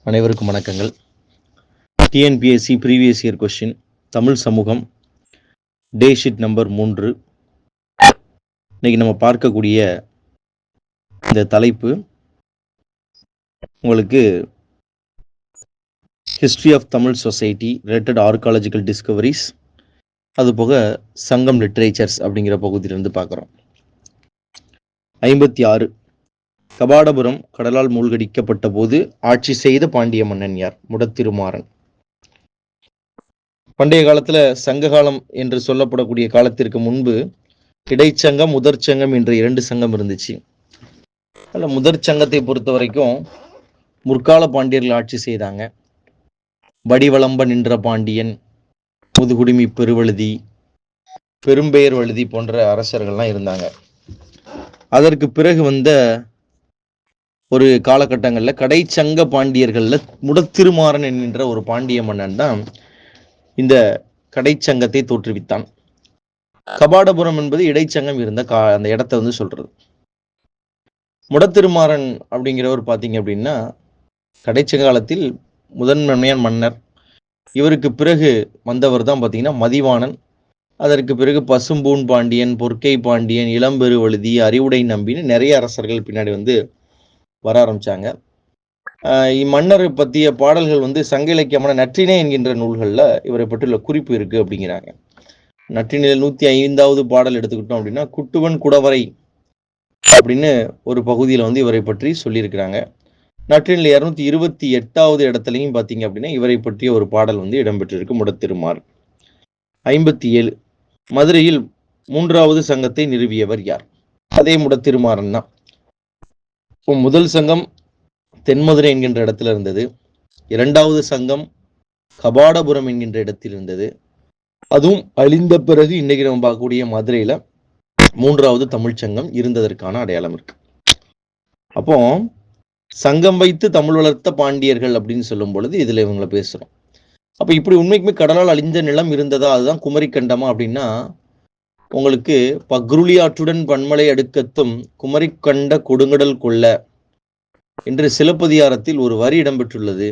அனைவருக்கும் வணக்கங்கள். TNPSC previous year question Tamil சமூகம் டே ஷீட் நம்பர் 3. இன்னைக்கு நம்ம பார்க்கக்கூடிய இந்த தலைப்பு உங்களுக்கு history of Tamil society related archaeological discoveries, அதுபோக சங்கம் லிட்ரேச்சர்ஸ் அப்படிங்கிற பகுதியிலிருந்து பார்க்குறோம். 56 கபாடபுரம் கடலால் மூழ்கடிக்கப்பட்ட போது ஆட்சி செய்த பாண்டிய மன்னன் யார்? முடத்திருமாறன். பண்டைய காலத்துல சங்க காலம் என்று சொல்லப்படக்கூடிய காலத்திற்கு முன்பு இடைச்சங்கம் முதற்சங்கம் என்ற 2 சங்கம் இருந்துச்சு. அதில் முதற் சங்கத்தை பொறுத்த வரைக்கும் முற்கால பாண்டியர்கள் ஆட்சி செய்தாங்க. வடிவளம்ப நின்ற பாண்டியன், முதுகுடுமி பெருவழுதி, பெரும்பெயர் வழுதி போன்ற அரசர்கள்லாம் இருந்தாங்க. அதற்கு பிறகு வந்த ஒரு காலகட்டங்களில் கடைச்சங்க பாண்டியர்களில் முடத்திருமாறன் என்கின்ற ஒரு பாண்டிய மன்னன் தான் இந்த கடைச்சங்கத்தை தோற்றுவித்தான். கபாடபுரம் என்பது இடைச்சங்கம் இருந்த அந்த இடத்த சொல்றது. முடத்திருமாறன் அப்படிங்கிறவர் பார்த்தீங்க அப்படின்னா கடைச்சங்க காலத்தில் முதன்மையான மன்னர். இவருக்கு பிறகு வந்தவர் தான் பார்த்தீங்கன்னா மதிவாணன். அதற்கு பிறகு பசும்பூன் பாண்டியன், பொற்கை பாண்டியன், இளம்பெருவழுதி, அறிவுடை நம்பின்னு நிறைய அரசர்கள் பின்னாடி வர ஆரம்பிச்சாங்க. இம்மன்னரை பற்றிய பாடல்கள் சங்க இலக்கியமான நற்றிணை என்கின்ற நூல்களில் இவரை பற்றியுள்ள குறிப்பு இருக்கு அப்படிங்கிறாங்க. நற்றிணையில் 105வது பாடல் எடுத்துக்கிட்டோம் அப்படின்னா குட்டுவன் குடவரை அப்படின்னு ஒரு பகுதியில் இவரை பற்றி சொல்லியிருக்கிறாங்க. நற்றிணையில் 228வது இடத்துலையும் பார்த்தீங்க அப்படின்னா இவரை பற்றிய ஒரு பாடல் இடம்பெற்றிருக்கு, முடத்திருமாறன். 57 மதுரையில் 3வது சங்கத்தை நிறுவியவர் யார்? அதே முடத்திருமாறன் தான். முதல் சங்கம் தென்மதுரை என்கின்ற இடத்துல இருந்தது. 2வது சங்கம் கபாடபுரம் என்கின்ற இடத்தில் இருந்தது. அதுவும் அழிந்த பிறகு இன்னைக்கு நம்ம பார்க்கக்கூடிய மதுரையில 3வது தமிழ் சங்கம் இருந்ததற்கான அடையாளம் இருக்கு. அப்போ சங்கம் வைத்து தமிழ் வளர்த்த பாண்டியர்கள் அப்படின்னு சொல்லும் பொழுது இதுல இவங்களை பேசுறோம். அப்ப இப்படி உண்மைக்குமே கடலால் அழிந்த நிலம் இருந்ததா? அதுதான் குமரி கண்டமா அப்படின்னா உங்களுக்கு பக்ருளி ஆற்றுடன் பன்மலை அடுக்கத்தும் குமரி கண்ட கொடுங்கடல் கொள்ள என்று சிலப்பதிகாரத்தில் ஒரு வரி இடம்பெற்றுள்ளது.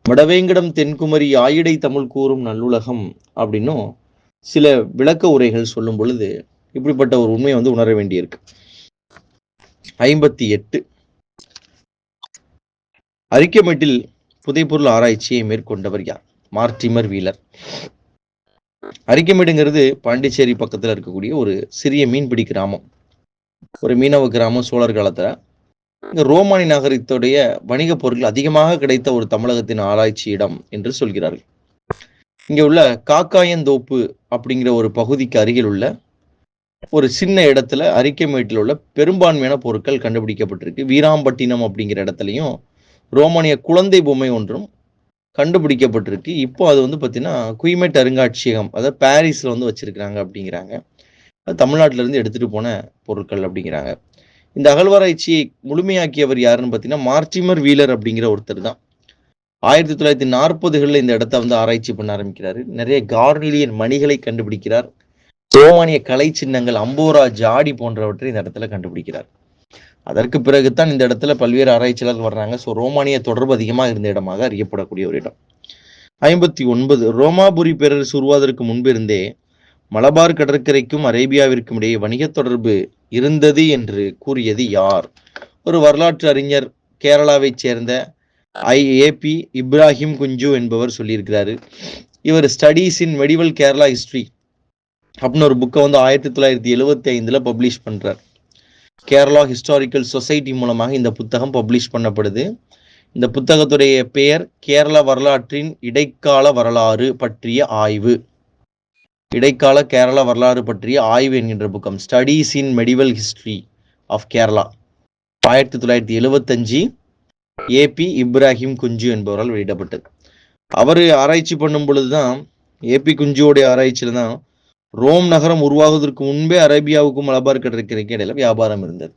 வடவேங்கடம் தென்குமரி ஆயிடை தமிழ் கூறும் நல்லுலகம் அப்படின்னும் சில விளக்க உரைகள் சொல்லும் பொழுது இப்படிப்பட்ட ஒரு உண்மையை உணர வேண்டியிருக்கு. 58 அரிக்கமேட்டில் புதைப்பொருள் ஆராய்ச்சியை மேற்கொண்டவர் யார்? Mortimer wheeler. அரிக்கமேடுங்கிறது பாண்டிச்சேரி பக்கத்துல இருக்கக்கூடிய ஒரு சிறிய மீன்பிடி கிராமம், ஒரு மீனவ கிராமம். சோழர் காலத்துல ரோமானி நகரத்துடைய வணிக பொருட்கள் அதிகமாக கிடைத்த ஒரு தமிழகத்தின் ஆராய்ச்சி இடம் என்று சொல்கிறார்கள். இங்க உள்ள காக்காயந்தோப்பு அப்படிங்கிற ஒரு பகுதிக்கு அருகில் உள்ள ஒரு சின்ன இடத்துல அரிக்கமேட்டில் உள்ள பெரும்பான்மையான பொருட்கள் கண்டுபிடிக்கப்பட்டிருக்கு. வீராம்பட்டினம் அப்படிங்கிற இடத்துலையும் ரோமானிய குழந்தை பொம்மை ஒன்றும் கண்டுபிடிக்கப்பட்டிருக்கு. இப்போ அது பார்த்தீங்கன்னா குயிமெட் அருங்காட்சியகம், அதாவது பாரிஸ்ல வச்சிருக்கிறாங்க அப்படிங்கிறாங்க. அது தமிழ்நாட்டில இருந்து எடுத்துட்டு போன பொருட்கள் அப்படிங்கிறாங்க. இந்த அகழ்வாராய்ச்சியை முழுமையாக்கியவர் யாருன்னு பார்த்தீங்கன்னா மார்டிமர் வீலர் அப்படிங்கிற ஒருத்தர் தான். 1940களில் இந்த இடத்த ஆராய்ச்சி பண்ண ஆரம்பிக்கிறாரு. நிறைய கார்னிலியன் மணிகளை கண்டுபிடிக்கிறார். ரோமானிய கலை சின்னங்கள், அம்போரா, ஜாடி போன்றவற்றை இந்த இடத்துல கண்டுபிடிக்கிறார். அதற்கு பிறகுதான் இந்த இடத்துல பல்வேறு ஆராய்ச்சியாளர்கள் வர்றாங்க. ஸோ ரோமானிய தொடர்பு அதிகமாக இருந்த இடமாக அறியப்படக்கூடிய ஒரு இடம். 59 ரோமாபுரி பேரரசு உருவாவதற்கு முன்பிருந்தே மலபார் கடற்கரைக்கும் அரேபியாவிற்கும் இடையே வணிக தொடர்பு இருந்தது என்று கூறியது யார்? ஒரு வரலாற்று அறிஞர், கேரளாவை சேர்ந்த ஐஏபி இப்ராஹிம் குஞ்சு என்பவர் சொல்லியிருக்கிறாரு. இவர் studies in medieval Kerala history அப்படின்னு ஒரு புக்கை 1975 பப்ளிஷ் பண்றார். கேரளா ஹிஸ்டாரிக்கல் சொசைட்டி மூலமாக இந்த புத்தகம் பப்ளிஷ் பண்ணப்படுது. இந்த புத்தகத்துடைய பெயர் கேரள வரலாற்றின் இடைக்கால வரலாறு பற்றிய ஆய்வு. இடைக்கால கேரளா வரலாறு பற்றிய ஆய்வு என்கின்ற புக்கம், studies in medieval history of Kerala, 1975 AP Ibrahim Kunju என்பவரால் வெளியிடப்பட்டது. அவர் ஆராய்ச்சி பண்ணும் பொழுதுதான், ஏபி குஞ்சுவோடைய ஆராய்ச்சியில தான் ரோம் நகரம் உருவாகுவதற்கு முன்பே அரேபியாவுக்கும் மலபார் கடற்கரைக்கு இடையில வியாபாரம் இருந்தது.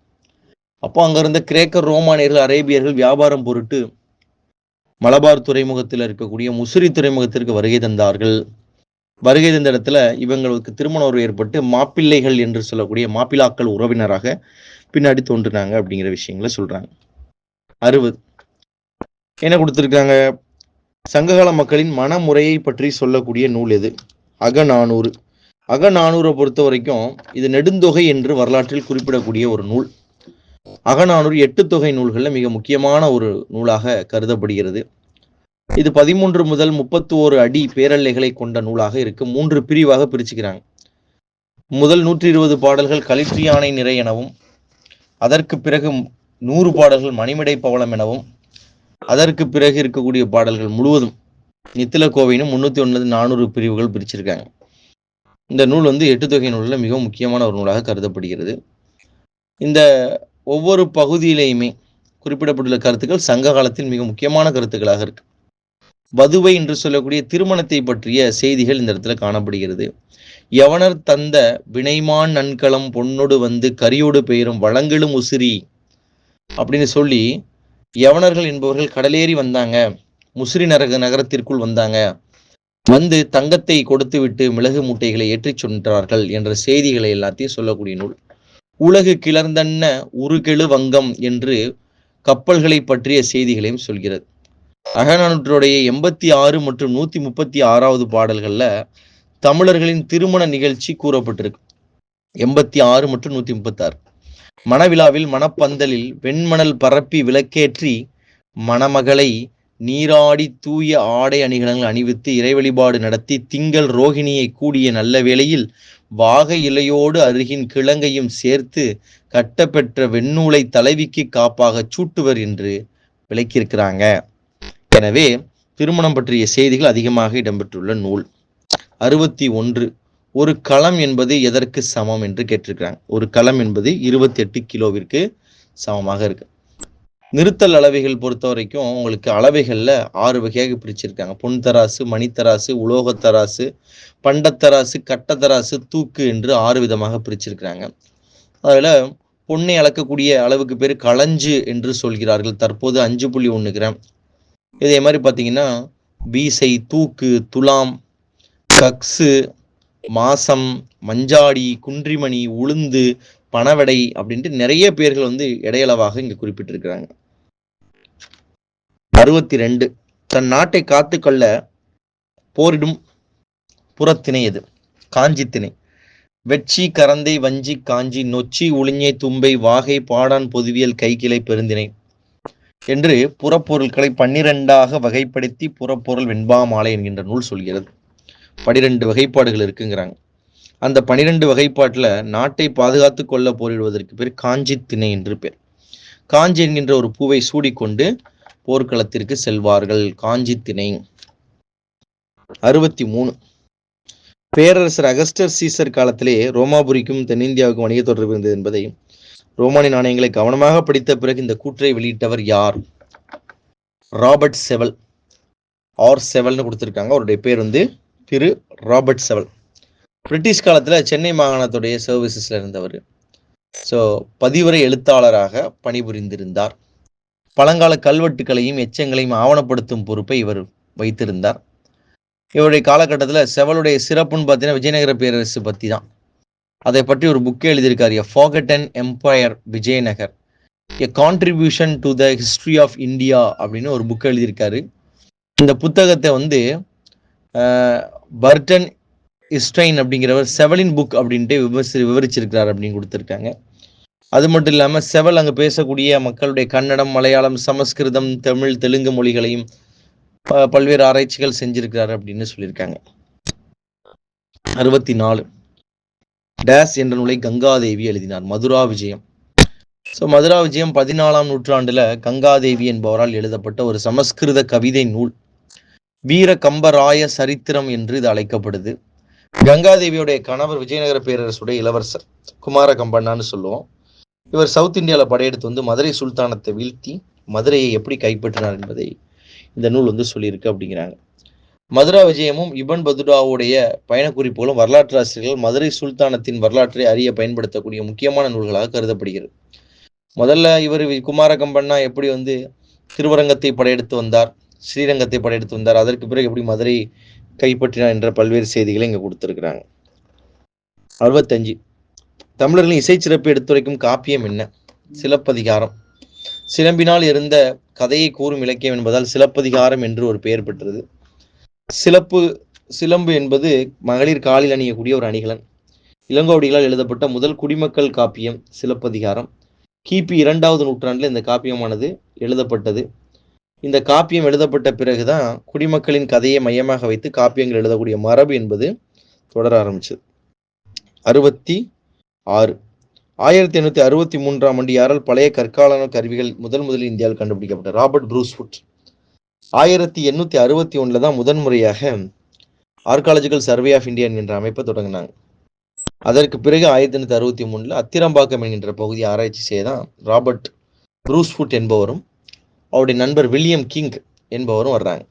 அப்போ அங்க இருந்த கிரேக்க ரோமானியர்கள், அரேபியர்கள் வியாபாரம் பொருட்டு மலபார் துறைமுகத்தில் இருக்கக்கூடிய முசிறி துறைமுகத்திற்கு வருகை தந்தார்கள். வருகை தந்த இடத்துல இவங்களுக்கு திருமண உறவு ஏற்பட்டு மாப்பிள்ளைகள் என்று சொல்லக்கூடிய மாப்பிளாக்கள் உறவினராக பின்னாடி தோன்றினாங்க அப்படிங்கிற விஷயங்களை சொல்றாங்க. 60 என்ன கொடுத்துருக்காங்க? சங்ககால மக்களின் மனமுறையை பற்றி சொல்லக்கூடிய நூல் எது? அகநானூறு. அகநானூரை பொறுத்த வரைக்கும் இது நெடுந்தொகை என்று வரலாற்றில் குறிப்பிடக்கூடிய ஒரு நூல். அகநானூறு 8 தொகை நூல்களில் மிக முக்கியமான ஒரு நூலாக கருதப்படுகிறது. இது 13 முதல் 31 அடி பேரல்லைகளை கொண்ட நூலாக இருக்கு. 3 பிரிவாக பிரிச்சுக்கிறாங்க. முதல் 120 பாடல்கள் களிற்றியானை நிறை எனவும், அதற்கு பிறகு 100 பாடல்கள் மணிமடை பவளம் எனவும், அதற்கு பிறகு இருக்கக்கூடிய பாடல்கள் முழுவதும் நித்தில கோவையினும் 309 400 பிரிவுகள் பிரிச்சிருக்காங்க. இந்த நூல் 8 தொகை நூலில் மிகவும் முக்கியமான ஒரு நூலாக கருதப்படுகிறது. இந்த ஒவ்வொரு பகுதியிலேயுமே குறிப்பிடப்பட்டுள்ள கருத்துக்கள் சங்க காலத்தில் மிக முக்கியமான கருத்துக்களாக இருக்கு. வதுவை என்று சொல்லக்கூடிய திருமணத்தை பற்றிய செய்திகள் இந்த இடத்துல காணப்படுகிறது. யவனர் தந்த வினைமான் நன்களம் பொன்னொடு வந்து கரியோடு பெயரும் வளங்களும் உசிரி அப்படின்னு சொல்லி, யவனர்கள் என்பவர்கள் கடலேறி வந்தாங்க, முசிறி நகரத்திற்குள் வந்தாங்க, வந்து தங்கத்தை கொடுத்து விட்டு மிளகு மூட்டைகளை ஏற்றிச் சென்றார்கள் என்ற செய்திகளை எல்லாத்தையும் சொல்லக்கூடிய நூல். உலகு கிளர்ந்தன்ன உருகெழு வங்கம் என்று கப்பல்களை பற்றிய செய்திகளையும் சொல்கிறது. அகநானூற்றுடைய 86 மற்றும் 136வது பாடல்கள்ல தமிழர்களின் திருமண நிகழ்ச்சி கூறப்பட்டிருக்கு. 86 மற்றும் 136. மணவிழாவில் மணப்பந்தலில் வெண்மணல் பரப்பி விளக்கேற்றி மணமகளை நீராடி தூய ஆடை அணிகலன்கள் அணிவித்து இறை வழிபாடு நடத்தி திங்கள் ரோகிணியை கூடிய நல்ல வேளையில் வாகை இலையோடு அருகின் கிழங்கையும் சேர்த்து கட்டப்பெற்ற வெண்ணூலை தலைவிக்கு காப்பாக சூட்டுவர் என்று விளக்கியிருக்கிறாங்க. எனவே திருமணம் பற்றிய செய்திகள் அதிகமாக இடம்பெற்றுள்ள நூல். 61. ஒரு களம் என்பது எதற்கு சமம் என்று கேட்டிருக்கிறாங்க. ஒரு களம் என்பது 28 கிலோவிற்கு சமமாக இருக்கு. நிறுத்தல் அளவைகள் பொறுத்த வரைக்கும் உங்களுக்கு அளவைகள்ல 6 வகையாக பிரிச்சிருக்காங்க. பொன்தராசு, மணித்தராசு, உலோகத்தராசு, பண்டத்தராசு, கட்டத்தராசு, தூக்கு என்று 6 விதமாக பிரிச்சிருக்கிறாங்க. அதில் பொன்னை அளக்கக்கூடிய அளவுக்கு பேர் களஞ்சு என்று சொல்கிறார்கள். தற்போது 5.1 கிராம். இதே மாதிரி பார்த்தீங்கன்னா பீசை, தூக்கு, துலாம், கக்ஸு, மாசம், மஞ்சாடி, குன்றிமணி, உளுந்து, பணவடை அப்படின்ட்டு நிறைய பேர்கள் இடையளவாக இங்க குறிப்பிட்டிருக்கிறாங்க. 62. தன் நாட்டை காத்துக்கொள்ள போரிடும் புறத்திணை எது? காஞ்சி திணை. வெட்சி, கரந்தை, வஞ்சி, காஞ்சி, நொச்சி, உளிஞை, தும்பை, வாகை, பாடான், பொதுவியல், கைக்கிளை, பெருந்திணை என்று புறப்பொருட்களை 12ஆக வகைப்படுத்தி புறப்பொருள் வெண்பா மாலை என்கின்ற நூல் சொல்கிறது. 12 வகைப்பாடுகள் இருக்குங்கிறாங்க. அந்த 12 வகைப்பாட்டில் நாட்டை பாதுகாத்து கொள்ள போரிடுவதற்கு பேர் காஞ்சி திணை என்று பேர். காஞ்சி என்கின்ற ஒரு பூவை சூடிக்கொண்டு போர்க்களத்திற்கு செல்வார்கள். காஞ்சி திணை. 63. பேரரசர் அகஸ்டர் சீசர் காலத்திலே ரோமாபுரிக்கும் தென்னிந்தியாவுக்கும் வணிக தொடர்பு இருந்தது என்பதை ரோமானிய நாணயங்களை கவனமாக படித்த பிறகு இந்த கூற்றை வெளியிட்டவர் யார்? ராபர்ட் செவல். ஆர் செவல்னு கொடுத்துருக்காங்க. அவருடைய பேர் திரு ராபர்ட் செவல். பிரிட்டிஷ் காலத்தில் சென்னை மாகாணத்துடைய சர்வீசஸ்ல இருந்தவர். பதிவரை எழுத்தாளராக பணிபுரிந்திருந்தார். பழங்கால கல்வெட்டுகளையும் எச்சங்களையும் ஆவணப்படுத்தும் பொறுப்பை இவர் வைத்திருந்தார். இவருடைய காலகட்டத்தில் செவலுடைய சிறப்புன்னு பார்த்தீங்கன்னா விஜயநகர பேரரசு பற்றி தான். அதை பற்றி ஒரு புக்கே எழுதியிருக்காரு. A forgotten empire Vijayanagar, a contribution to the history of India அப்படின்னு ஒரு புக் எழுதியிருக்காரு. இந்த புத்தகத்தை பர்டன் இஸ்டைன் அப்படிங்கிறவர் செவலின் புக் அப்படின்ட்டு விவரிச்சிருக்கிறார் அப்படின்னு கொடுத்துருக்காங்க. அது மட்டும் இல்லாமல் செவல் அங்கே பேசக்கூடிய மக்களுடைய கன்னடம், மலையாளம், சமஸ்கிருதம், தமிழ், தெலுங்கு மொழிகளையும் பல்வேறு ஆராய்ச்சிகள் செஞ்சிருக்கிறார் அப்படின்னு சொல்லியிருக்காங்க. 64. டேஸ் என்ற நூலை கங்காதேவி எழுதினார். மதுரா விஜயம். மதுரா விஜயம் 14ஆம் நூற்றாண்டுல கங்காதேவி என்பவரால் எழுதப்பட்ட ஒரு சமஸ்கிருத கவிதை நூல். வீர கம்பராய சரித்திரம் என்று இது அழைக்கப்படுது. கங்காதேவியுடைய கணவர் விஜயநகர பேரரசுடைய இளவரசர் குமார கம்பண்ணான்னு சொல்லுவோம். இவர் சவுத் இந்தியாவில் படையெடுத்து மதுரை சுல்தானத்தை வீழ்த்தி மதுரையை எப்படி கைப்பற்றினார் என்பதை இந்த நூல் சொல்லியிருக்கு அப்படிங்கிறாங்க. மதுரா விஜயமும் இபன் பதுடாவுடைய பயண குறிப்புகளும் வரலாற்று ஆசிரியர்கள் மதுரை சுல்தானத்தின் வரலாற்றை அறிய பயன்படுத்தக்கூடிய முக்கியமான நூல்களாக கருதப்படுகிறது. முதல்ல இவர் குமார கம்பண்ணா எப்படி திருவரங்கத்தை படையெடுத்து வந்தார், ஸ்ரீரங்கத்தை படையெடுத்து வந்தார், அதற்கு பிறகு எப்படி மதுரை கைப்பற்றினார் என்ற பல்வேறு செய்திகளை இங்க கொடுத்திருக்கிறாங்க. 65. தமிழர்களின் இசை சிறப்பு எடுத்துரைக்கும் காப்பியம் என்ன? சிலப்பதிகாரம். சிலம்பினால் இருந்த கதையை கூறும் இலக்கியம் என்பதால் சிலப்பதிகாரம் என்று ஒரு பெயர் பெற்றது. சிலம்பு என்பது மகளிர் காலில் அணியக்கூடிய ஒரு அணிகலன். இளங்கோவடிகளால் எழுதப்பட்ட முதல் குடிமக்கள் காப்பியம் சிலப்பதிகாரம். கிபி 2வது நூற்றாண்டில் இந்த காப்பியமானது எழுதப்பட்டது. இந்த காப்பியம் எழுதப்பட்ட பிறகுதான் குடிமக்களின் கதையை மையமாக வைத்து காப்பியங்கள் எழுதக்கூடிய மரபு என்பது தொடர ஆரம்பிச்சது. 66 1863ஆம் ஆண்டு யாரால் பழைய கற்கால கருவிகள் முதலில் இந்தியாவில் கண்டுபிடிக்கப்பட்ட ராபர்ட் ப்ரூஸ்வுட். 1861 தான் முதன்முறையாக ஆர்காலஜிக்கல் சர்வே ஆஃப் இந்தியா என்கின்ற அமைப்பை தொடங்கினாங்க. அதற்கு பிறகு 1863 அத்திரம்பாக்கம் என்கின்ற பகுதி ஆராய்ச்சி செய்யதான் ராபர்ட் ப்ரூஸ்வுட் என்பவரும் அவருடைய நண்பர் வில்லியம் கிங் என்பவரும் வர்றாங்க.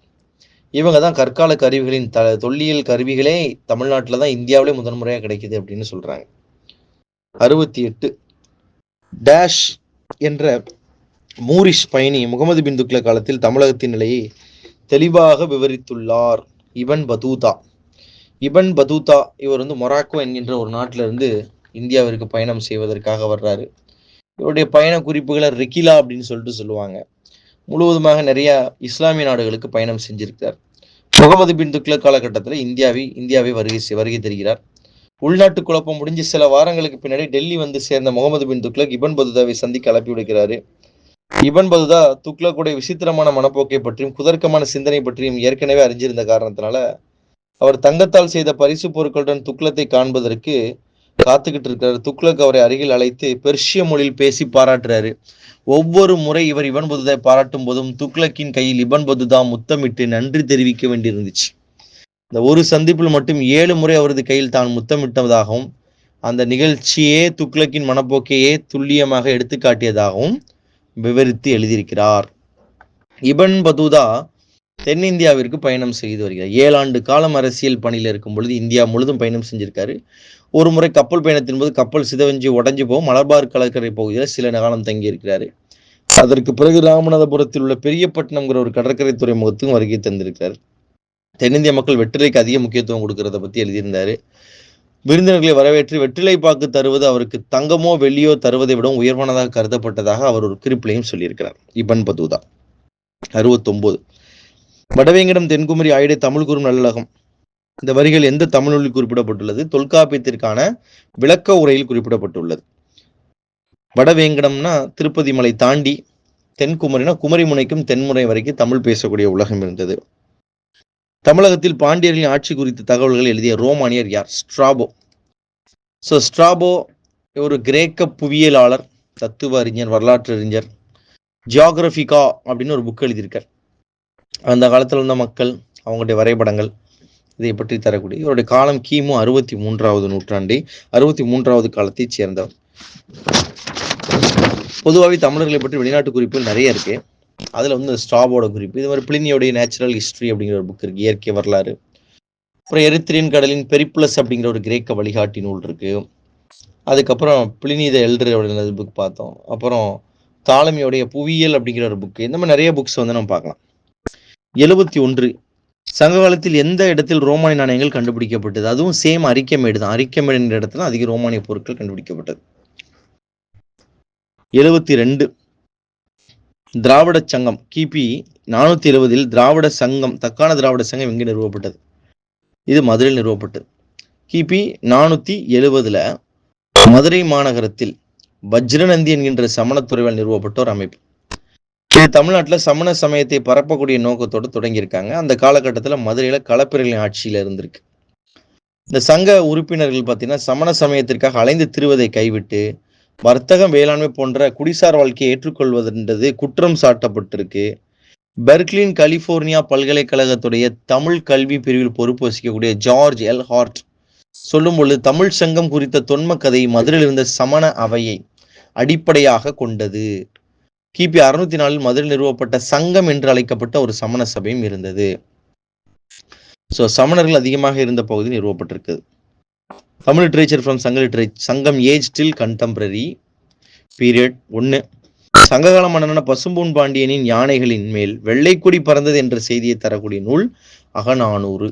இவங்க தான் கற்கால கருவிகளின் தொல்லியல் கருவிகளே தமிழ்நாட்டில் தான் இந்தியாவிலே முதன்முறையாக கிடைக்குது அப்படின்னு சொல்றாங்க. 68 டேஷ் என்ற மூரிஷ் பயணி முகமது பின் துக்ளக் காலத்தில் தமிழகத்தின் நிலையை தெளிவாக விவரித்துள்ளார். இபன் பதூதா இவர் மொராக்கோ என்கின்ற ஒரு நாட்டிலிருந்து இந்தியாவிற்கு பயணம் செய்வதற்காக வர்றாரு. இவருடைய பயண குறிப்புகளை ரெக்கிலா அப்படின்னு சொல்லுவாங்க. முழுவதுமாக நிறைய இஸ்லாமிய நாடுகளுக்கு பயணம் செஞ்சிருக்கிறார். முகமது பின் துக்ளக் காலகட்டத்தில் இந்தியாவை வருகை தருகிறார். உள்நாட்டு குழப்பம் முடிஞ்சு சில வாரங்களுக்கு பின்னாடி டெல்லி வந்து சேர்ந்த முகமது பின் துக்ளக் இபன் பதுதாவை சந்திக்க அழைப்பி விடுக்கிறாரு. இபன் பதுதா துக்ளக்குடைய விசித்திரமான மனப்போக்கை பற்றியும் குதர்க்கமான சிந்தனை பற்றியும் ஏற்கனவே அறிஞ்சிருந்த காரணத்தினால அவர் தங்கத்தால் செய்த பரிசு பொருட்களுடன் துக்ளத்தை காண்பதற்கு காத்துக்கிட்டு இருக்கிறார். துக்ளக் அவரை அருகில் அழைத்து பெர்ஷிய மொழியில் பேசி பாராட்டுறாரு. ஒவ்வொரு முறை இபன் பதுதாவை பாராட்டும் போதும் துக்ளக்கின் கையில் இபன் பதுதா முத்தமிட்டு நன்றி தெரிவிக்க வேண்டியிருந்துச்சு. இந்த ஒரு சந்திப்பில் மட்டும் 7 முறை அவரது கையில் தான் முத்தமிட்டதாகவும் அந்த நிகழ்ச்சியே துக்ளக்கின் மனப்போக்கையே துல்லியமாக எடுத்துக்காட்டியதாகவும் விவரித்து எழுதியிருக்கிறார். இபன் பதுதா தென்னிந்தியாவிற்கு பயணம் செய்து வருகிறார். 7 ஆண்டு காலம் அரசியல் பணியில் இருக்கும் பொழுது இந்தியா முழுதும் பயணம் செஞ்சிருக்காரு. ஒரு முறை கப்பல் பயணத்தின் போது கப்பல் சிதவஞ்சி உடஞ்சி போகும் மலபார் கடற்கரை பகுதியில் சில காலம் தங்கி இருக்கிறாரு. அதற்கு பிறகு ராமநாதபுரத்தில் உள்ள பெரியப்பட்டினம்ங்கிற ஒரு கடற்கரை துறைமுகத்துக்கும் வருகை தந்திருக்கிறார். தென்னிந்திய மக்கள் வெற்றிலைக்கு அதிக முக்கியத்துவம் கொடுக்கறத பத்தி எழுதியிருந்தாரு. விருந்தினர்களை வரவேற்று வெற்றிலை பாக்கு தருவது அவருக்கு தங்கமோ வெள்ளியோ தருவதை விட உயர்வானதாக கருதப்பட்டதாக அவர் ஒரு குறிப்பிலையும் சொல்லியிருக்கிறார். இபன் பதுதா. 69 வடவேங்கடம் தென்குமரி ஆயிடை தமிழ் கூறும் நல்லகம். இந்த வரிகள் எந்த தமிழ் நூலில் குறிப்பிடப்பட்டுள்ளது? தொல்காப்பியத்திற்கான விளக்க உரையில் குறிப்பிடப்பட்டுள்ளது. வடவேங்கடம்னா திருப்பதி மலை தாண்டி, தென்குமரினா குமரிமுனைக்கும் தென்முறை வரைக்கும் தமிழ் பேசக்கூடிய உலகம் இருந்தது. தமிழகத்தில் பாண்டியர்களின் ஆட்சி குறித்த தகவல்கள் எழுதிய ரோமானியர் யார்? ஸ்ட்ராபோ. ஸ்ட்ராபோ ஒரு கிரேக்க புவியியலாளர், தத்துவ அறிஞர், வரலாற்று அறிஞர். ஜியாகிரபிகா அப்படின்னு ஒரு புக் எழுதியிருக்கார். அந்த காலத்தில் இருந்த மக்கள், அவங்களுடைய வரைபடங்கள், இதை பற்றி தரக்கூடிய. இவருடைய காலம் கிமு 63வது நூற்றாண்டை 63வது காலத்தை சேர்ந்தவர். பொதுவாகவே தமிழர்களை பற்றி வெளிநாட்டு குறிப்புகள் நிறைய இருக்கு. அதுல ஸ்ட்ராபோட குறிப்பு, இது மாதிரி பிளினியோடைய நேச்சுரல் ஹிஸ்டரி அப்படிங்கிற ஒரு புக் இருக்கு, இயற்கை வரலாறு. அப்புறம் எரித்திரியன் கடலின் பெரிப்ளஸ் அப்படிங்கிற ஒரு கிரேக்க வழிகாட்டி நூல் இருக்கு. அதுக்கப்புறம் பிளினி தி எல்டர் அப்படிங்கிற புக் பார்த்தோம். அப்புறம் தாலமியோடைய புவியியல் அப்படிங்கிற ஒரு புக். இந்த மாதிரி நிறைய புக்ஸ் நம்ம பார்க்கலாம். 71 சங்க காலத்தில் எந்த இடத்தில் ரோமானிய நாணயங்கள் கண்டுபிடிக்கப்பட்டது? அதுவும் சேம் அரிக்கமேடு தான். அரிக்கமேடு என்ற இடத்துல அதிக ரோமானிய பொருட்கள் கண்டுபிடிக்கப்பட்டது. 72 திராவிட சங்கம். கிபி 470 திராவிட சங்கம், தக்கான திராவிட சங்கம் எங்கே நிறுவப்பட்டது? இது மதுரையில் நிறுவப்பட்டது. கிபி 470 மதுரை மாநகரத்தில் வஜ்ரநந்தி என்கின்ற சமணத்துறையால் நிறுவப்பட்ட ஒரு அமைப்பு. இது தமிழ்நாட்டில் சமண சமயத்தை பரப்பக்கூடிய நோக்கத்தோடு தொடங்கியிருக்காங்க. அந்த காலகட்டத்தில் மதுரையில் களப்பிரர்களின் ஆட்சியில் இருந்திருக்கு. இந்த சங்க உறுப்பினர்கள் பார்த்தீங்கன்னா சமண சமயத்திற்காக அலைந்து திரிவதை கைவிட்டு வர்த்தகம், வேளாண்மை போன்ற குடிசார் வாழ்க்கையை ஏற்றுக்கொள்வதென்றது குற்றம் சாட்டப்பட்டிருக்கு. பெர்க்லின் கலிபோர்னியா பல்கலைக்கழகத்துடைய தமிழ் கல்வி பிரிவில் பொறுப்பு வசிக்கக்கூடிய ஜார்ஜ் எல் ஹார்ட் சொல்லும் பொழுது தமிழ் சங்கம் குறித்த தொன்ம கதை மதுரையில் இருந்த சமண அவையை அடிப்படையாக கொண்டது. கிபி 604 மதுரையில் நிறுவப்பட்ட சங்கம் என்று அழைக்கப்பட்ட ஒரு சமண சபையும் இருந்தது. சமணர்கள் அதிகமாக இருந்த பகுதி நிறுவப்பட்டிருக்குது. தமிழ் லிட்ரேச்சர் ஃப்ரம் சங்க லிட்ரேச்சர். சங்கம் ஏஜ் டில் கண்டெம்பரரி பீரியட். 1 சங்ககால மன்னனான பசும்பூன் பாண்டியனின் யானைகளின் மேல் வெள்ளைக்கொடி பறந்தது என்ற செய்தியை தரக்கூடிய நூல் அகநானூறு.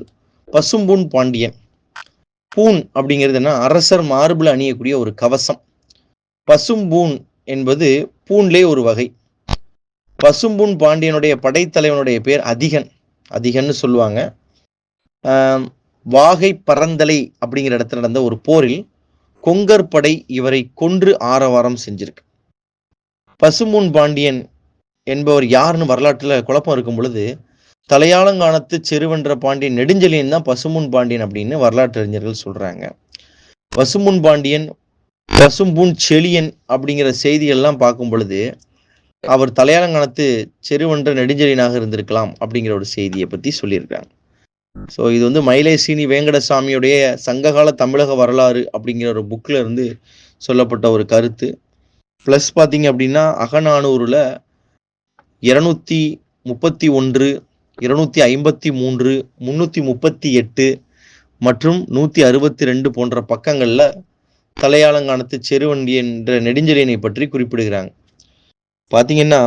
பசும்பூன் பாண்டியன். பூன் அப்படிங்கிறது என்ன? அரசர் மார்பில் அணியக்கூடிய ஒரு கவசம். பசும்பூன் என்பது பூன்லே ஒரு வகை. பசும்பூன் பாண்டியனுடைய படைத்தலைவனுடைய பேர் அதிகன்னு சொல்லுவாங்க. வாகை பரந்தலை அப்படிங்கிற இடத்துல நடந்த ஒரு போரில் கொங்கர் படை இவரை கொன்று ஆரவாரம் செஞ்சிருக்கு. பசும்பூன் பாண்டியன் என்பவர் யாருன்னு வரலாற்றில் குழப்பம் இருக்கும் பொழுது தலையாளங்கானத்து செருவென்ற பாண்டியன் நெடுஞ்செழியன் தான் பசும்பூன் பாண்டியன் அப்படின்னு வரலாற்று அறிஞர்கள் சொல்றாங்க. பசும்பூன் பாண்டியன் பசும்பூன் செழியன் அப்படிங்கிற செய்திகள்லாம் பார்க்கும் பொழுது அவர் தலையாளங்கானத்து செருவென்ற நெடுஞ்செழியனாக இருந்திருக்கலாம் அப்படிங்கிற ஒரு செய்தியை பற்றி சொல்லியிருக்காங்க. ஸோ இது வந்து மயிலை சீனி வேங்கடசாமியுடைய சங்ககால தமிழக வரலாறு அப்படிங்கிற ஒரு புக்கில் இருந்து சொல்லப்பட்ட ஒரு கருத்து. ப்ளஸ் பார்த்தீங்க அப்படின்னா அகநானூரில் 231, 253, 338 மற்றும் 162 போன்ற பக்கங்களில் தலையாளங்கானத்து செருவண்டி என்ற நெடுஞ்செழியனை பற்றி குறிப்பிடுகிறாங்க. பார்த்தீங்கன்னா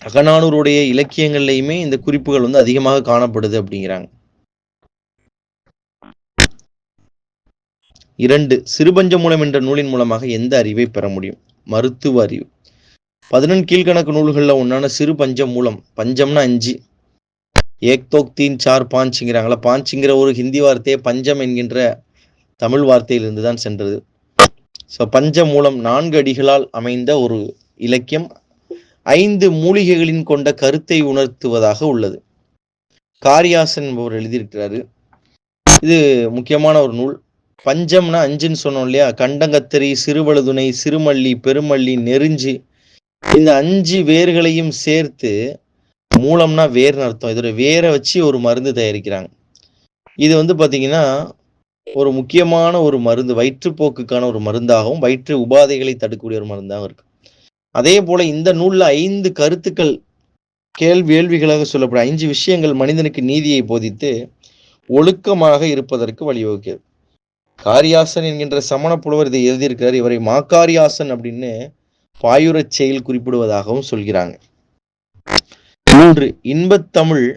அகநானூருடைய இலக்கியங்கள்லையுமே இந்த குறிப்புகள் வந்து அதிகமாக காணப்படுது அப்படிங்கிறாங்க. 2. சிறுபஞ்சமூலம் என்ற நூலின் மூலமாக எந்த அறிவை பெற முடியும்? மருத்துவ அறிவு. 11 கீழ்கணக்கு நூல்களில் ஒன்றான சிறு பஞ்சமூலம், பஞ்சம்னா 5, ஏக் தோக் தீன் சார் பாஞ்சுங்கிறாங்களா, பாஞ்சுங்கிற ஒரு ஹிந்தி வார்த்தையை பஞ்சம் என்கின்ற தமிழ் வார்த்தையிலிருந்து தான் சென்றது. ஸோ பஞ்சமூலம் 4 அடிகளால் அமைந்த ஒரு இலக்கியம், 5 மூலிகைகளின் கொண்ட கருத்தை உணர்த்துவதாக உள்ளது. காரியாசன் என்பவர் எழுதியிருக்கிறாரு. இது முக்கியமான ஒரு நூல். பஞ்சம்னா 5ன்னு சொன்னோம் இல்லையா, கண்டங்கத்திரி, சிறுவழுதுணை, சிறுமல்லி, பெருமல்லி, நெருஞ்சி, இந்த 5 வேர்களையும் சேர்த்து மூலம்னா வேர்னு அர்த்தம். இதோட வேரை வச்சு ஒரு மருந்து தயாரிக்கிறாங்க. இது வந்து பார்த்தீங்கன்னா ஒரு முக்கியமான ஒரு மருந்து, வயிற்றுப்போக்குக்கான ஒரு மருந்தாகவும் வயிற்று உபாதைகளை தடுக்கக்கூடிய ஒரு மருந்தாகவும் இருக்கு. அதே போல இந்த நூலில் 5 கருத்துக்கள் கேள்விகளாக சொல்லப்படும் 5 விஷயங்கள் மனிதனுக்கு நீதியை போதித்து ஒழுக்கமாக இருப்பதற்கு வழிவகுக்கிறது. காரியாசன் என்கின்ற சமண புலவர் இதை எழுதியிருக்கிறார். இவரை மாக்காரியாசன் அப்படின்னு பாயுரச் செயல் குறிப்பிடுவதாகவும் சொல்கிறாங்க. 3. இன்பத்தமிழ்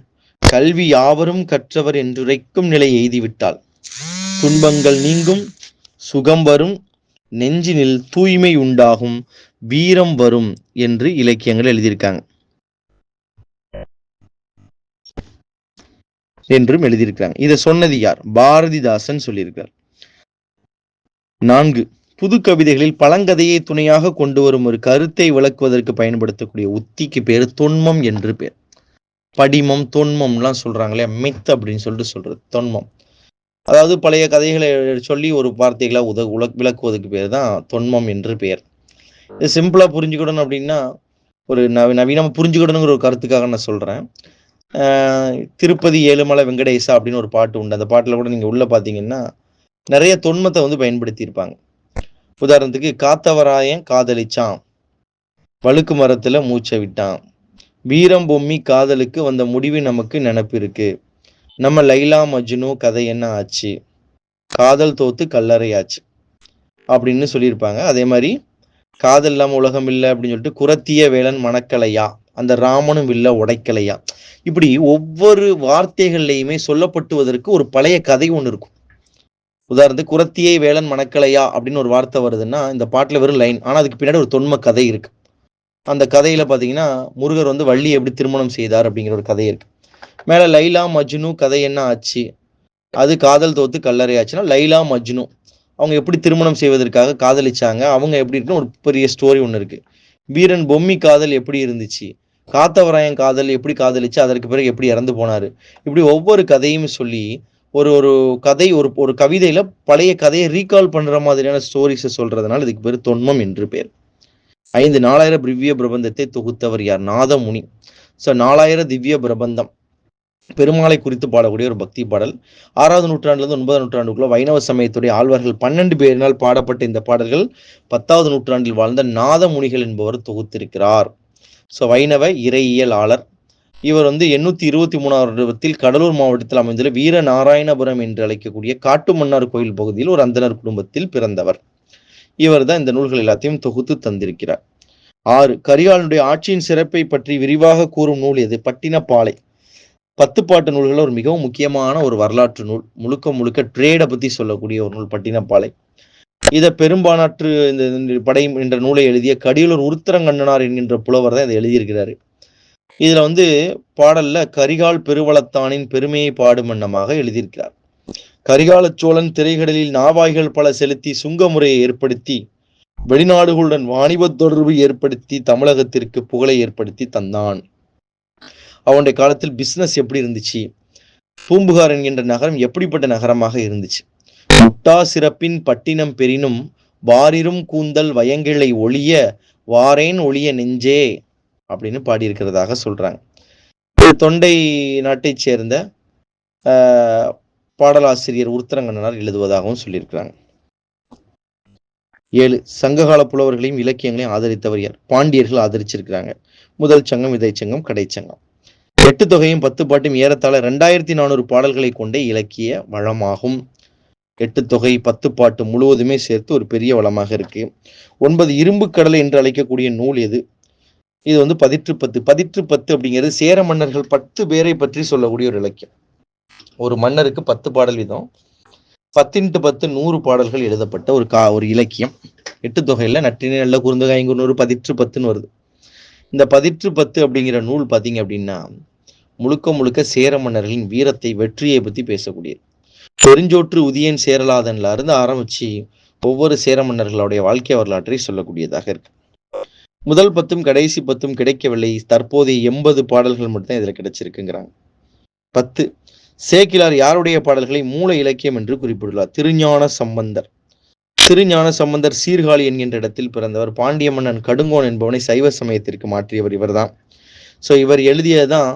கல்வி யாவரும் கற்றவர் என்றுரைக்கும் நிலை எய்திவிட்டால் துன்பங்கள் நீங்கும், சுகம் வரும், நெஞ்சினில் தூய்மை உண்டாகும், வீரம் வரும் என்று இலக்கியங்கள் எழுதியிருக்காங்க என்றும் எழுதியிருக்காங்க. இதை சொன்னது யார்? பாரதிதாசன் சொல்லியிருக்கார். 4. புது கவிதைகளில் பழங்கதையை துணையாக கொண்டு வரும் ஒரு கருத்தை விளக்குவதற்கு பயன்படுத்தக்கூடிய உத்திக்கு பேர் தொன்மம் என்று பேர். படிமம், தொன்மம்லாம் சொல்றாங்களே, மித் அப்படின்னு சொல்லிட்டு சொல்றது தொன்மம். அதாவது பழைய கதைகளை சொல்லி ஒரு வார்த்தைகளை விளக்குவதற்கு பேர் தான் தொன்மம் என்று பெயர். இது சிம்பிளா புரிஞ்சுக்கிடணும் அப்படின்னா, ஒரு நவீனமா புரிஞ்சுக்கிடணுங்கிற ஒரு கருத்துக்காக நான் சொல்றேன். திருப்பதி ஏழுமலை வெங்கடேசா அப்படின்னு ஒரு பாட்டு உண்டு. அந்த பாட்டில் கூட நீங்க உள்ள பார்த்தீங்கன்னா நிறைய தொன்மத்தை வந்து பயன்படுத்தியிருப்பாங்க. உதாரணத்துக்கு காத்தவராயன் காதலிச்சான், வழுக்கு மரத்துல மூச்சை விட்டான், வீரம் பொம்மி காதலுக்கு வந்த முடிவு நமக்கு நினப்பு இருக்கு, நம்ம லைலா மஜ்னு கதை என்ன ஆச்சு, காதல் தோத்து கல்லறை ஆச்சு அப்படின்னு சொல்லியிருப்பாங்க. அதே மாதிரி காதல் இல்லாமல் உலகம் இல்லை அப்படின்னு சொல்லிட்டு குரத்திய வேலன் மணக்கலையா, அந்த ராமனும் வில்ல உடைக்கலையா, இப்படி ஒவ்வொரு வார்த்தைகள்லையுமே சொல்லப்பட்டுவதற்கு ஒரு பழைய கதை ஒன்று இருக்கும். உதாரணத்துக்கு குரத்தியை வேலன் மணக்கலையா அப்படின்னு ஒரு வார்த்தை வருதுன்னா இந்த பாட்டில் வெறும் லைன், ஆனால் அதுக்கு பின்னாடி ஒரு தொன்ம கதை இருக்கு. அந்த கதையில பார்த்தீங்கன்னா முருகர் வந்து வள்ளி எப்படி திருமணம் செய்தார் அப்படிங்கிற ஒரு கதை இருக்கு. மேலே லைலா மஜ்னு கதை என்ன ஆச்சு, அது காதல் தோத்து கல்லறை ஆச்சுன்னா லைலா மஜ்னு அவங்க எப்படி திருமணம் செய்வதற்காக காதலிச்சாங்க, அவங்க எப்படி இருக்குன்னு ஒரு பெரிய ஸ்டோரி ஒன்று இருக்கு. வீரன் பொம்மி காதல் எப்படி இருந்துச்சு, காத்தவராயன் காதல் எப்படி காதலிச்சு அதற்கு பிறகு எப்படி இறந்து போனாரு, இப்படி ஒவ்வொரு கதையும் சொல்லி ஒரு ஒரு கதை ஒரு கவிதையில பழைய கதையை ரீகால் பண்ற மாதிரியான ஸ்டோரிஸை சொல்றதுனால இதுக்கு பேர் தொன்மம் என்று பேர். 5. 4000 திவ்ய பிரபந்தத்தை தொகுத்தவர் யார்? நாதமுனி. ஸோ 4000 திவ்ய பிரபந்தம் பெருமாளை குறித்து பாடக்கூடிய ஒரு பக்தி பாடல். 6வது நூற்றாண்டுலேருந்து 9வது நூற்றாண்டுக்குள்ள வைணவ சமயத்துடைய ஆழ்வார்கள் 12 பேரினால் பாடப்பட்ட இந்த பாடல்கள் 10வது நூற்றாண்டில் வாழ்ந்த நாதமுனிகள் என்பவர் தொகுத்திருக்கிறார். ஸோ வைணவ இறையியலாளர். இவர் வந்து 823வது வருடத்தில் கடலூர் மாவட்டத்தில் அமைந்துள்ள வீரநாராயணபுரம் என்று அழைக்கக்கூடிய காட்டுமன்னார் கோயில் பகுதியில் ஒரு அந்தனர் குடும்பத்தில் பிறந்தவர். இவர் தான் இந்த நூல்கள் எல்லாத்தையும் தொகுத்து தந்திருக்கிறார். 6. கரிகாலனுடைய ஆட்சியின் சிறப்பை பற்றி விரிவாக கூறும் நூல் எது? பட்டினப்பாலை. 10 பாட்டு நூல்கள் ஒரு மிகவும் முக்கியமான ஒரு வரலாற்று நூல். முழுக்க ட்ரேடை பத்தி சொல்லக்கூடிய ஒரு நூல் பட்டினப்பாலை. இதை பெரும்பானாற்று இந்த படை என்ற நூலை எழுதிய கடியலூர் உருத்திரங்கண்ணனார் என்கின்ற புலவர் தான் இதை எழுதியிருக்கிறாரு. இதுல பாடல்ல கரிகால் பெருவளத்தானின் பெருமையை பாடும் வண்ணமாக எழுதியிருக்கிறார். கரிகால சோழன் திரைக்கடலில் நாவாய்கள் பல செலுத்தி சுங்க முறையை ஏற்படுத்தி வெளிநாடுகளுடன் வாணிப தொடர்பு ஏற்படுத்தி தமிழகத்திற்கு புகழை ஏற்படுத்தி தந்தான். அவனுடைய காலத்தில் பிசினஸ் எப்படி இருந்துச்சு, பூம்புகார் என்கின்ற நகரம் எப்படிப்பட்ட நகரமாக இருந்துச்சு, முட்டா சிறப்பின் பட்டினம் பெரினும் வாரிரும் கூந்தல் வயங்கிளை ஒளிய வாரேன் ஒளிய நெஞ்சே அப்படின்னு பாடியிருக்கிறதாக சொல்றாங்க. தொண்டை நாட்டை சேர்ந்த பாடலாசிரியர் உருத்திரங்கண்ணனார் எழுதுவதாகவும் சொல்லியிருக்கிறாங்க. 7 சங்ககால புலவர்களையும் இலக்கியங்களையும் ஆதரித்தவர் யார்? பாண்டியர்கள் ஆதரிச்சிருக்கிறாங்க. முதல் சங்கம், இடைச்சங்கம், கடைச்சங்கம். 8 தொகையும் 10 பாட்டும் ஏறத்தாழ 2400 பாடல்களை கொண்டே இலக்கிய வளமாகும். 8 தொகை 10 பாட்டு முழுவதுமே சேர்த்து ஒரு பெரிய வளமாக இருக்கு. 9 இரும்பு கடலை என்று அழைக்கக்கூடிய நூல் எது? இது பதிற்று 10. பதிற்று 10 அப்படிங்கிறது சேர மன்னர்கள் 10 பேரை பற்றி சொல்லக்கூடிய ஒரு இலக்கியம். ஒரு மன்னருக்கு 10 பாடல் வீதம் 10x10 100 பாடல்கள் எழுதப்பட்ட ஒரு இலக்கியம். 8 தொகையில நற்றினை, நல்ல குறுந்தொகை, ஐங்குறுநூறு, பதிற்று 10ன்னு வருது. இந்த பதிற்று 10 அப்படிங்கிற நூல் பார்த்தீங்க அப்படின்னா முழுக்க முழுக்க சேர மன்னர்களின் வீரத்தை, வெற்றியை பத்தி பேசக்கூடியது. பெருஞ்சோற்று உதியன் சேரலாதன்ல இருந்து ஆரம்பிச்சு ஒவ்வொரு சேர மன்னர்களுடைய வாழ்க்கை வரலாற்றை சொல்லக்கூடியதாக இருக்கு. முதல் 10ம் கடைசி 10ம் கிடைக்கவில்லை. தற்போதைய 80 பாடல்கள் மட்டும் இதுல கிடைச்சிருக்குங்கிறாங்க. 10 சேக்கிலார் யாருடைய பாடல்களை மூல இலக்கியம் என்று குறிப்பிட்டுள்ளார்? திருஞான சம்பந்தர். திருஞான சம்பந்தர் சீர்காழி என்கின்ற இடத்தில் பிறந்தவர். பாண்டிய மன்னன் கடுங்கோன் என்பவனை சைவ சமயத்திற்கு மாற்றியவர் இவர்தான். ஸோ இவர் எழுதியதான்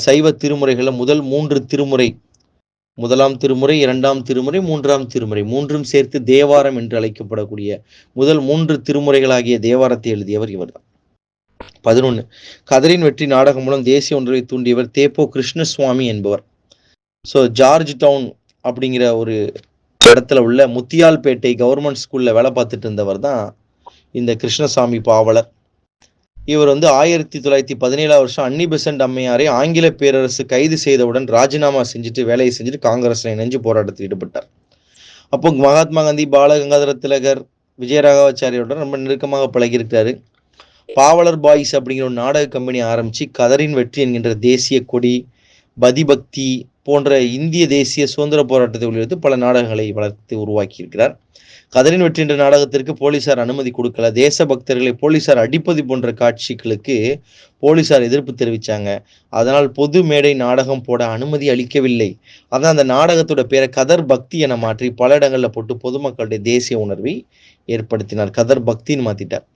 சைவ திருமுறைகள்ல முதல் 3 திருமுறை. 1ஆம் திருமுறை, 2ஆம் திருமுறை, 3ஆம் திருமுறை, மூன்றும் சேர்த்து தேவாரம் என்று அழைக்கப்படக்கூடிய முதல் 3 திருமுறைகளாகிய தேவாரத்தை எழுதியவர் இவர்தான். 11 கதரின் வெற்றி நாடகம் மூலம் தேசிய ஒன்றை தூண்டியவர் தேப்போ கிருஷ்ணசுவாமி என்பவர். ஸோ ஜார்ஜ் டவுன் அப்படிங்கிற ஒரு இடத்துல உள்ள முத்தியால்பேட்டை கவர்மெண்ட் ஸ்கூல்ல வேலை பார்த்துட்டு இருந்தவர் தான் இந்த கிருஷ்ணசாமி பாவலர். இவர் 1917 வருஷம் அன்னி பெசன்ட் அம்மையாரை ஆங்கில பேரரசு கைது செய்தவுடன் ராஜினாமா செஞ்சுட்டு வேலையை செஞ்சுட்டு காங்கிரஸ்ல இணைஞ்சு போராட்டத்தில் ஈடுபட்டார். அப்போ மகாத்மா காந்தி, பாலகங்காதர திலகர், விஜயராகவாச்சாரியுடன் ரொம்ப நெருக்கமாக பழகியிருக்கிறாரு. பாவலர் பாய்ஸ் அப்படிங்கிற ஒரு நாடக கம்பெனி ஆரம்பிச்சு கதரின் வெற்றி என்கின்ற தேசிய கொடி, பதிபக்தி போன்ற இந்திய தேசிய சுதந்திர போராட்டத்தை உள்ளிட்டு பல நாடகங்களை வளர்த்து உருவாக்கி இருக்கிறார். கதரின் வெற்றி என்ற நாடகத்திற்கு போலீசார் அனுமதி கொடுக்கல. தேசபக்தர்களை போலீசார் அடிப்பது போன்ற காட்சிகளுக்கு போலீசார் எதிர்ப்பு தெரிவிச்சாங்க. அதனால் பொது மேடை நாடகம் போட அனுமதி அளிக்கவில்லை. அதான் அந்த நாடகத்தோட பேரை கதர் பக்தி என மாற்றி பல இடங்கள்ல போட்டு பொதுமக்களுடைய தேசிய உணர்வை ஏற்படுத்தினார். கதர் பக்தின்னு மாத்திட்டார்.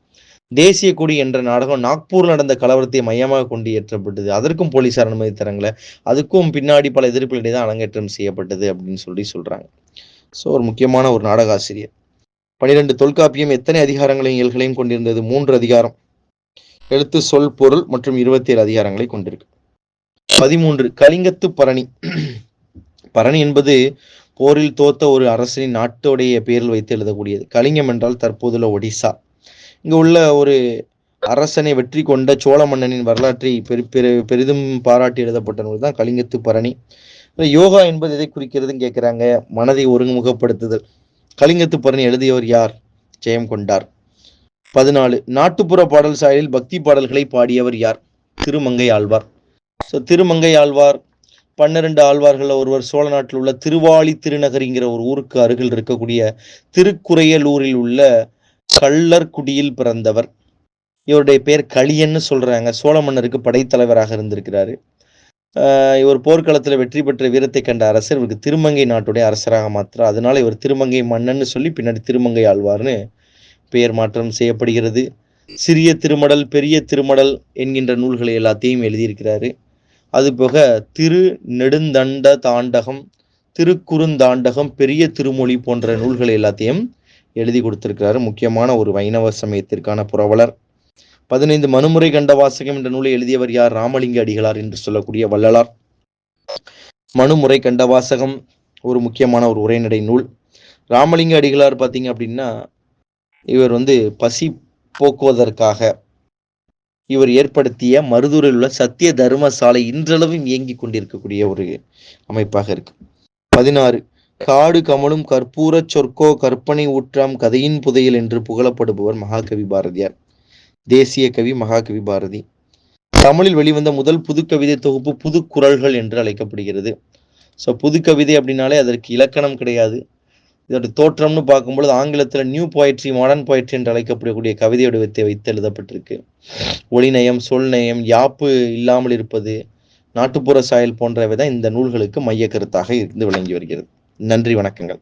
தேசிய கொடி என்ற நாடகம் நாக்பூர் நடந்த கலவரத்தை மையமாக கொண்டு ஏற்றப்பட்டது. அதற்கும் போலீசார் அனுமதி தரங்கள. அதுக்கும் பின்னாடி பல எதிர்ப்புகளிடையே தான் அரங்கேற்றம் செய்யப்பட்டது அப்படின்னு சொல்றாங்க. ஸோ ஒரு முக்கியமான ஒரு நாடக ஆசிரியர். 12 தொல்காப்பியம் எத்தனை அதிகாரங்களையும் இயல்களையும் கொண்டிருந்தது? 3 அதிகாரம். எழுத்து, சொல், பொருள் மற்றும் 27 அதிகாரங்களை கொண்டிருக்கு. 13 கலிங்கத்து பரணி. பரணி என்பது போரில் தோத்த ஒரு அரசனின் நாட்டோடைய பேரில் வைத்து எழுதக்கூடியது. கலிங்கம் என்றால் தற்போதுள்ள ஒடிசா. இங்க உள்ள ஒரு அரசனை வெற்றி கொண்ட சோழ மன்னனின் வரலாற்றை பெரிதும் பாராட்டி எழுதப்பட்ட நூல் தான் கலிங்கத்து பரணி. யோகா என்பது எதை குறிக்கிறதுன்னு கேட்கிறாங்க. மனதை ஒருமுகப்படுத்துதல். கலிங்கத்து பரணி எழுதியவர் யார்? ஜெயம் கொண்டார். 14 நாட்டுப்புற பாடல் சாயலில் பக்தி பாடல்களை பாடியவர் யார்? திருமங்கை ஆழ்வார். ஸோ திருமங்கை ஆழ்வார் 12 ஆழ்வார்கள் ஒருவர். சோழ நாட்டில் உள்ள திருவாளி திருநகரிங்கிற ஒரு ஊருக்கு அருகில் இருக்கக்கூடிய திருக்குறையலூரில் உள்ள கள்ளர்குடியில் பிறந்தவர். இவருடைய பேர் களியன்னு சொல்றாங்க. சோழ மன்னருக்கு படைத்தலைவராக இருந்திருக்கிறாரு. இவர் போர்க்களத்தில் வெற்றி பெற்ற வீரத்தை கண்ட அரசர் இவருக்கு திருமங்கை நாட்டுடைய அரசராக மாற்றார். அதனால இவர் திருமங்கை மன்னன்னு சொல்லி பின்னாடி திருமங்கை ஆழ்வார்னு பெயர் மாற்றம் செய்யப்படுகிறது. சிறிய திருமடல், பெரிய திருமடல் என்கின்ற நூல்களை எல்லாத்தையும் எழுதியிருக்கிறாரு. அதுபோக திரு நெடுந்தண்ட தாண்டகம், திருக்குறுந்தாண்டகம், பெரிய திருமொழி போன்ற நூல்களை எல்லாத்தையும் எழுதி கொடுத்திருக்கிறாரு. முக்கியமான ஒரு வைணவ சமயத்திற்கான புரவலர். 15 மனுமுறை கண்ட வாசகம் என்ற நூலை எழுதியவர் யார்? ராமலிங்க அடிகளார் என்று சொல்லக்கூடிய வள்ளலார். மனுமுறை கண்ட வாசகம் ஒரு முக்கியமான ஒரு உரைநடை நூல். ராமலிங்க அடிகளார் பார்த்தீங்க அப்படின்னா இவர் பசி போக்குவதற்காக இவர் ஏற்படுத்திய மருதூரில் உள்ள சத்திய தர்மசாலை இன்றளவும் இயங்கி கொண்டிருக்கக்கூடிய ஒரு அமைப்பாக இருக்கு. 16 காடு கமலும் கற்பூரச் சொற்கோ கற்பனை ஊற்றாம் கதையின் புதையல் என்று புகழப்படுபவர் மகாகவி பாரதியார். தேசிய கவி மகாகவி பாரதி. தமிழில் வெளிவந்த முதல் புதுக்கவிதை தொகுப்பு புதுக்குறள்கள் என்று அழைக்கப்படுகிறது. ஸோ புதுக்கவிதை அப்படின்னாலே அதற்கு இலக்கணம் கிடையாது. இதோட தோற்றம்னு பார்க்கும்பொழுது ஆங்கிலத்தில் நியூ போயட்ரி, மாடர்ன் போயட்ரி என்று அழைக்கப்படக்கூடிய கவிதை வடிவத்தை வைத்து எழுதப்பட்டிருக்கு. ஒளிநயம், சொல்நயம், யாப்பு இல்லாமல் இருப்பது, நாட்டுப்புற சாயல் போன்றவை தான் இந்த நூல்களுக்கு மைய கருத்தாக இருந்து விளங்கி வருகிறது. நன்றி, வணக்கங்கள்.